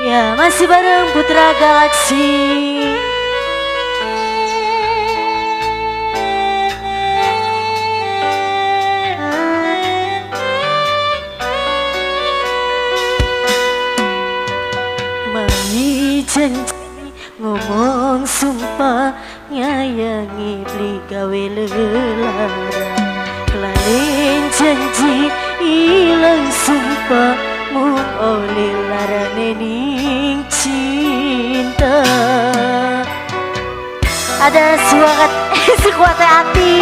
Ya, masih bareng Putra Galaksi. Mami janji ngomong sumpah nyayangi beli gawe lelara. Kelalen janji ilang sumpah mung oleh larane ning cinta. Ada suara sekuat hati.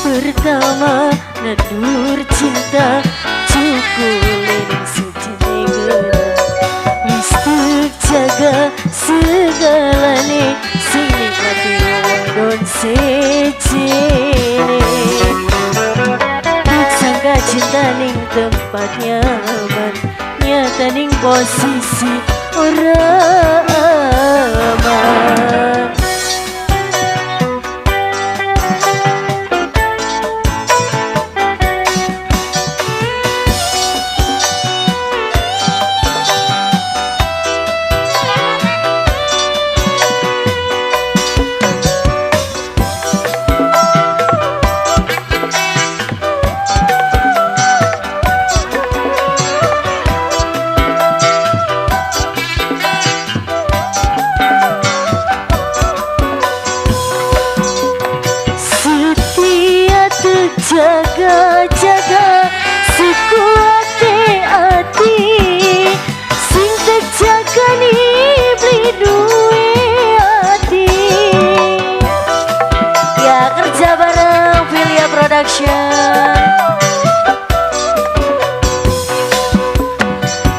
Pertama nadur cinta cukulin sejeneng wis jaga segalane sing nikmati wadon sejene. Sangka cinta ning tempat nyaman nyata ning posisi ora aman. Jaga-jaga sekuat hati sing terjaga ni beli duwe hati. Ya kerja bareng Filia Production.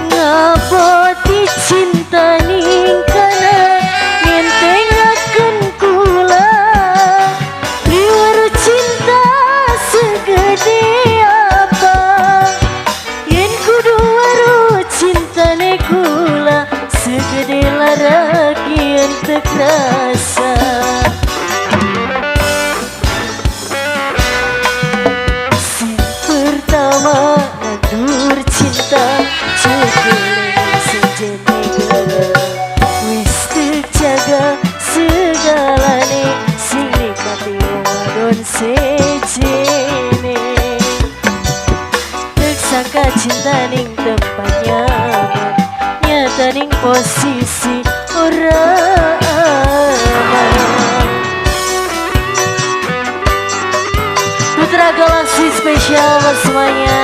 Ngaboti cinta ning kana ngenteng akan kula liwar cinta segede apa yen kudu waru cintane kula segede laraki yen terasa. Si pertama nadur cinta cukup sejeneng wis terjaga segalane sing nikmati wadon sejene. Tersangka cinta ning tempat nyaman nyata ning posisi ora aman. Putra Galaksi spesial buat semuanya.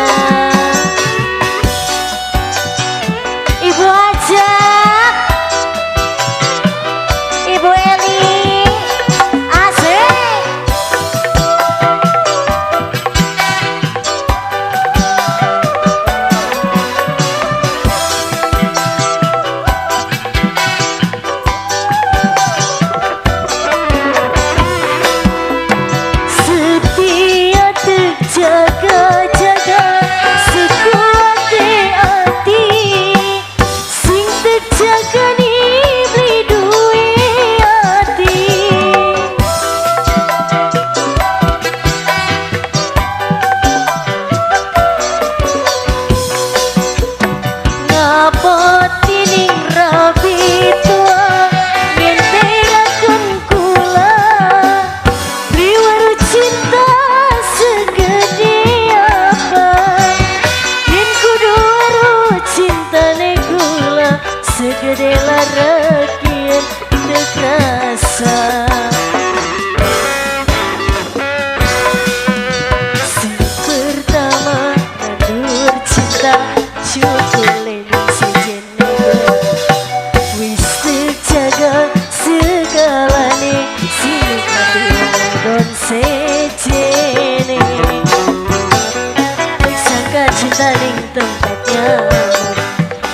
Ibu Ajak, Ibu Eli, asik. Setia terjaga-jaga sekuat hati sing terjaga ni beli duwe hati. Ngapoti ning rapi tua ngenteraken kula liwar cinta segede apa yen kudu waru cintane kula segede laraki yen terasa. Si pertama nadur cinta cukulin sejeneng wis terjaga segalane sing nikmati wadon sejene. Sangka cinta ning tempat nyaman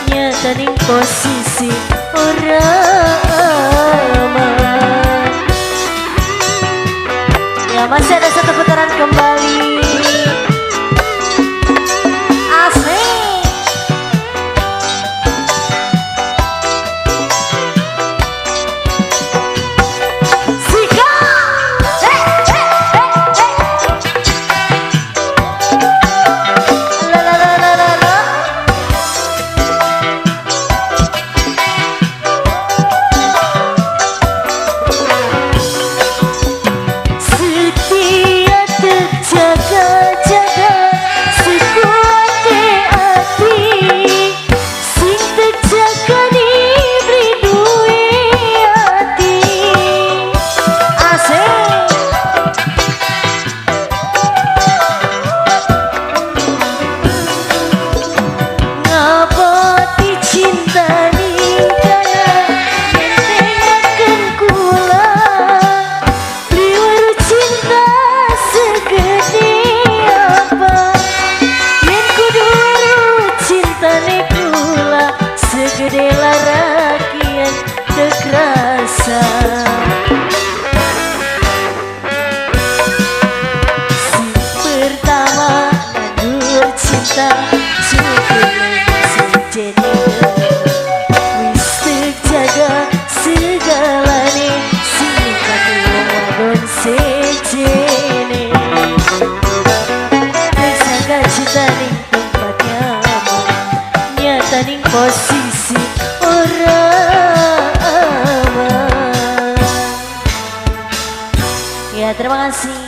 nyata ning posisi ora aman. Ya masih ada satu putaran kembali. Asik. nyata ning posisi orang aman. Ya terima kasih.